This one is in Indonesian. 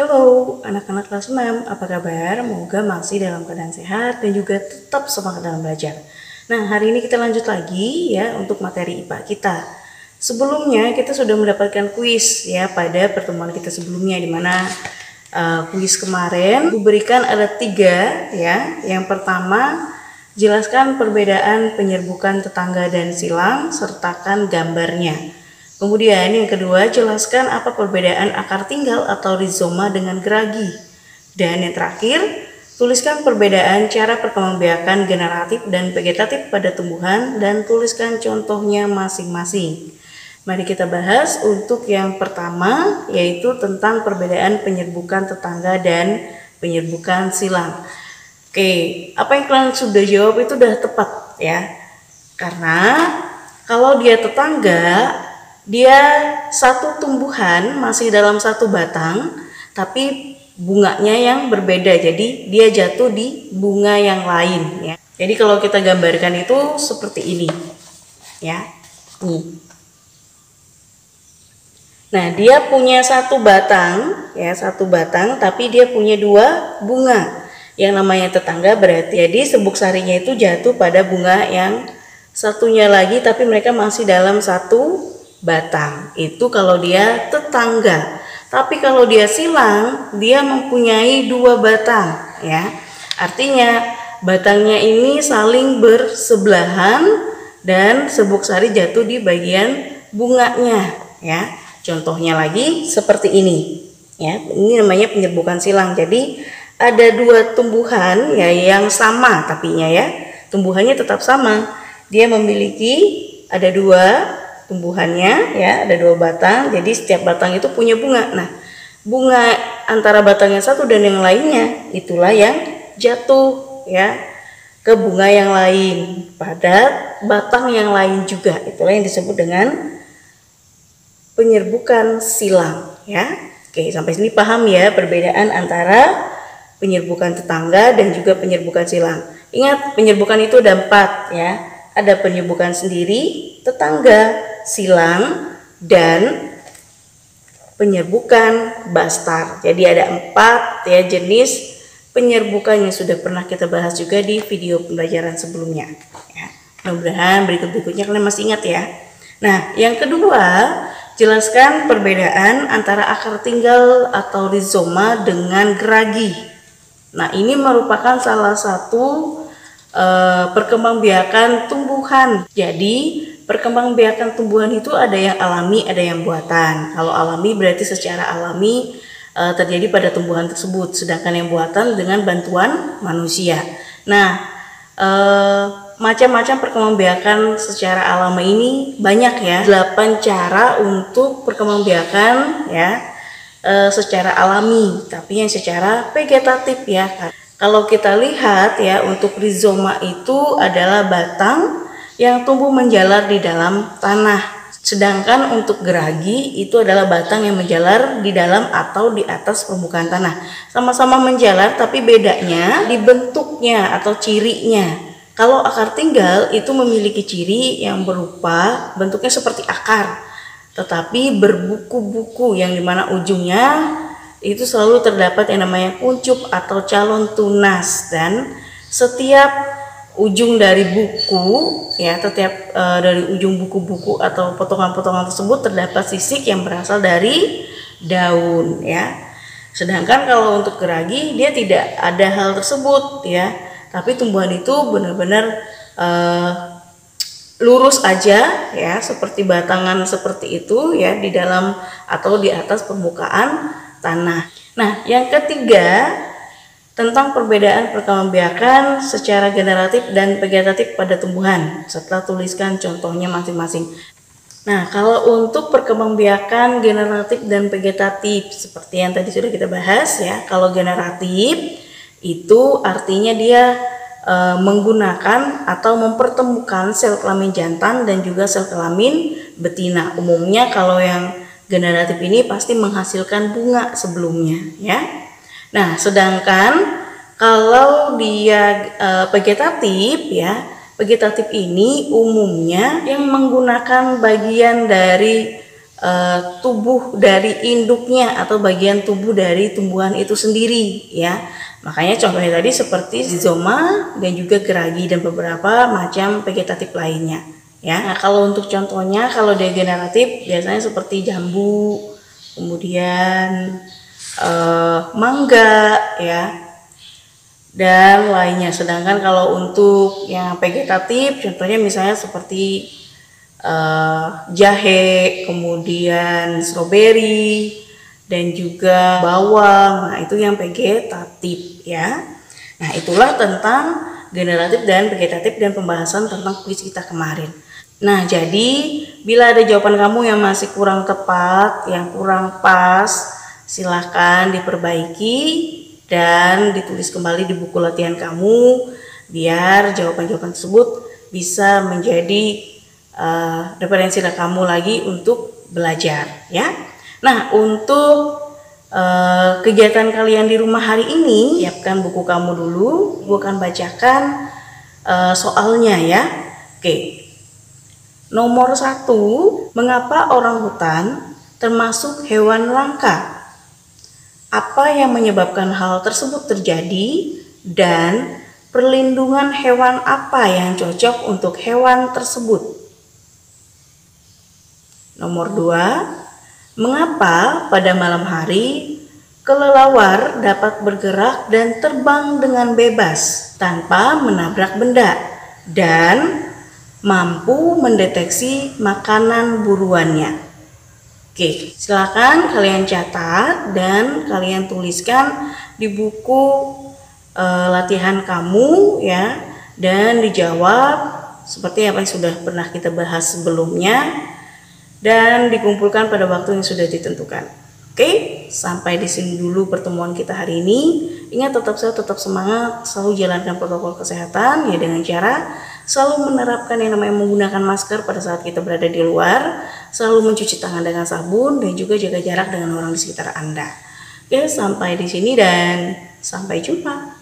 Halo anak-anak kelas 6, apa kabar? Semoga masih dalam keadaan sehat dan juga tetap semangat dalam belajar. Nah, hari ini kita lanjut lagi ya untuk materi IPA kita. Sebelumnya kita sudah mendapatkan kuis ya pada pertemuan kita sebelumnya, di mana kuis kemarin diberikan ada 3 ya. Yang pertama, jelaskan perbedaan penyerbukan tetangga dan silang, sertakan gambarnya. Kemudian yang kedua, jelaskan apa perbedaan akar tinggal atau rizoma dengan geragi. Dan yang terakhir, tuliskan perbedaan cara perkembangbiakan generatif dan vegetatif pada tumbuhan dan tuliskan contohnya masing-masing. Mari kita bahas untuk yang pertama, yaitu tentang perbedaan penyerbukan tetangga dan penyerbukan silang. Oke, apa yang kalian sudah jawab itu udah tepat ya. Karena kalau dia tetangga, dia satu tumbuhan masih dalam satu batang, tapi bunganya yang berbeda. Jadi dia jatuh di bunga yang lain ya. Jadi kalau kita gambarkan itu seperti ini ya. Nah, dia punya satu batang ya, satu batang, tapi dia punya 2 bunga. Yang namanya tetangga berarti jadi serbuk sarinya itu jatuh pada bunga yang satunya lagi, tapi mereka masih dalam satu batang. Itu kalau dia tetangga. Tapi kalau dia silang, dia mempunyai 2 batang ya. Artinya batangnya ini saling bersebelahan dan serbuk sari jatuh di bagian bunganya ya. Contohnya lagi seperti ini ya. Ini namanya penyerbukan silang. Jadi ada 2 tumbuhan ya yang sama tapinya ya. Tumbuhannya tetap sama. Dia memiliki ada 2 tumbuhannya ya, ada 2 batang. Jadi setiap batang itu punya bunga. Nah, bunga antara batang yang satu dan yang lainnya itulah yang jatuh ya ke bunga yang lain pada batang yang lain juga. Itulah yang disebut dengan penyerbukan silang ya. Oke, sampai sini paham ya perbedaan antara penyerbukan tetangga dan juga penyerbukan silang. Ingat, penyerbukan itu ada 4 ya. Ada penyerbukan sendiri, tetangga, silang, dan penyerbukan bastar. Jadi ada 4 ya jenis penyerbukan yang sudah pernah kita bahas juga di video pembelajaran sebelumnya ya. Mudah-mudahan berikut-berikutnya kalian masih ingat ya. Nah, yang kedua, jelaskan perbedaan antara akar tinggal atau rizoma dengan geragi. Nah, ini merupakan salah satu perkembangbiakan tumbuhan. Jadi perkembangbiakan tumbuhan itu ada yang alami, ada yang buatan. Kalau alami berarti secara alami terjadi pada tumbuhan tersebut, sedangkan yang buatan dengan bantuan manusia. Nah, macam-macam perkembangbiakan secara alami ini banyak ya. 8 cara untuk perkembangbiakan ya secara alami, tapi yang secara vegetatif ya. Kalau kita lihat ya, untuk rizoma itu adalah batang yang tumbuh menjalar di dalam tanah. Sedangkan untuk geragi itu adalah batang yang menjalar di dalam atau di atas permukaan tanah. Sama-sama menjalar, tapi bedanya di bentuknya atau cirinya. Kalau akar tinggal itu memiliki ciri yang berupa bentuknya seperti akar, tetapi berbuku-buku yang dimana ujungnya itu selalu terdapat yang namanya kuncup atau calon tunas, dan setiap ujung dari buku ya, setiap dari ujung buku-buku atau potongan-potongan tersebut terdapat sisik yang berasal dari daun ya. Sedangkan kalau untuk geragi dia tidak ada hal tersebut ya, tapi tumbuhan itu benar-benar lurus aja ya, seperti batangan seperti itu ya, di dalam atau di atas permukaan tanah. Nah, yang ketiga tentang perbedaan perkembangbiakan secara generatif dan vegetatif pada tumbuhan, serta tuliskan contohnya masing-masing. Nah, kalau untuk perkembangbiakan generatif dan vegetatif seperti yang tadi sudah kita bahas ya, kalau generatif itu artinya dia menggunakan atau mempertemukan sel kelamin jantan dan juga sel kelamin betina. Umumnya kalau yang generatif ini pasti menghasilkan bunga sebelumnya ya. Nah, sedangkan kalau dia vegetatif ya, vegetatif ini umumnya yang menggunakan bagian dari tubuh dari induknya atau bagian tubuh dari tumbuhan itu sendiri ya. Makanya contohnya tadi seperti zizoma dan juga geragi dan beberapa macam vegetatif lainnya ya. Nah, kalau untuk contohnya kalau degeneratif biasanya seperti jambu, kemudian mangga ya dan lainnya. Sedangkan kalau untuk yang vegetatif contohnya misalnya seperti jahe, kemudian stroberi dan juga bawang. Nah, itu yang vegetatif ya. Nah, itulah tentang generatif dan vegetatif dan pembahasan tentang kuis kita kemarin. Nah, jadi bila ada jawaban kamu yang masih kurang tepat, yang kurang pas, silahkan diperbaiki dan ditulis kembali di buku latihan kamu biar jawaban-jawaban tersebut bisa menjadi referensi kamu lagi untuk belajar ya. Nah, untuk kegiatan kalian di rumah hari ini, siapkan buku kamu dulu. Gue akan bacakan soalnya ya. Oke. Nomor 1, mengapa orangutan termasuk hewan langka? Apa yang menyebabkan hal tersebut terjadi dan perlindungan hewan apa yang cocok untuk hewan tersebut? Nomor 2, mengapa pada malam hari kelelawar dapat bergerak dan terbang dengan bebas tanpa menabrak benda dan mampu mendeteksi makanan buruannya? Oke, silakan kalian catat dan kalian tuliskan di buku latihan kamu ya, dan dijawab seperti apa yang sudah pernah kita bahas sebelumnya dan dikumpulkan pada waktu yang sudah ditentukan. Oke, sampai di sini dulu pertemuan kita hari ini. Ingat, tetap semangat, selalu jalankan protokol kesehatan ya, dengan cara selalu menerapkan yang namanya menggunakan masker pada saat kita berada di luar, selalu mencuci tangan dengan sabun dan juga jaga jarak dengan orang di sekitar Anda. Oke, sampai di sini dan sampai jumpa.